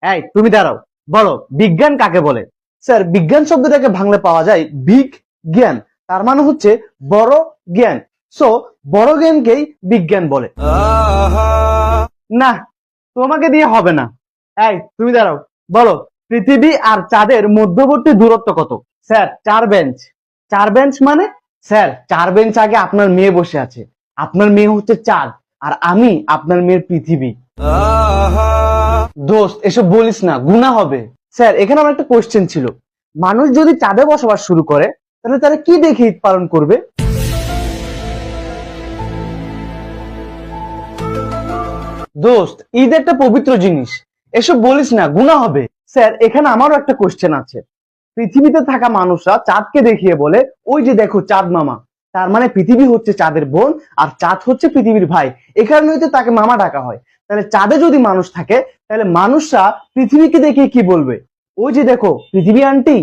এই তুমি দাঁড়াও, বলো বিজ্ঞান কাকে বলে? স্যার, বিজ্ঞান শব্দটাকে ভাঙলে পাওয়া যায় বিগ জ্ঞান, তার মানে হচ্ছে বড় জ্ঞান। সো বড় জ্ঞানকেই বিজ্ঞান বলে। না, তোমাকে দিয়ে হবে না। এই তুমি দাঁড়াও, বলো পৃথিবী আর চাঁদের মধ্যবর্তী দূরত্ব কত? Sir, 4 bench. 4 বেঞ্চ মানে? স্যার, 4 বেঞ্চ আগে আপনার মেয়ে বসে আছে। আপনার মেয়ে হচ্ছে চাঁদ, আর আমি আপনার মেয়ের পৃথিবী। দোস্ত, এসব বলিস না, গুনাহ হবে। স্যার, এখানে আমার একটা কোশ্চেন ছিল, মানুষ যদি চাঁদে বসবাস শুরু করে তাহলে তারা কি দেখে ঈদ পালন করবে? দোস্ত, ঈদ একটা পবিত্র জিনিস, এসব বলিস না, গুনাহ হবে। স্যার, এখানে আমারও একটা কোশ্চেন আছে, পৃথিবীতে থাকা মানুষরা চাঁদকে দেখিয়ে বলে ওই যে দেখো চাঁদ মামা, তার মানে পৃথিবী হচ্ছে চাঁদের বোন আর চাঁদ হচ্ছে পৃথিবীর ভাই, এ কারণেই তো তাকে মামা ডাকা হয়। তাহলে চাঁদে যদি মানুষ থাকে তাহলে মানুষরা পৃথিবীকে দেখে কি বলবে? ওই যে দেখো পৃথিবী আন্টি।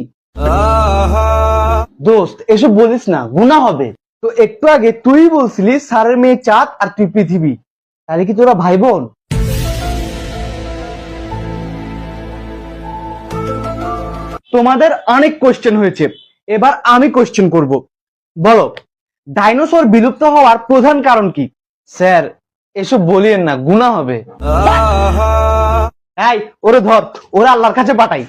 দোস্ত, এসব বলিস না, গুনাহ হবে। তো একটু আগে তুই বলছিলি স্যারের মেয়ে চাঁদ আর তুই পৃথিবী, তাহলে কি তোরা ভাই বোন? তোমাদের অনেক কোশ্চেন হয়েছে, এবার আমি কোশ্চেন করব। বলো, ডাইনোসর বিলুপ্ত হওয়ার প্রধান কারণ কি? স্যার, এসব বলিয়েন না, গুনাহ হবে। এই, ওরে ধর, ওরা আল্লাহর কাছে পাঠাই।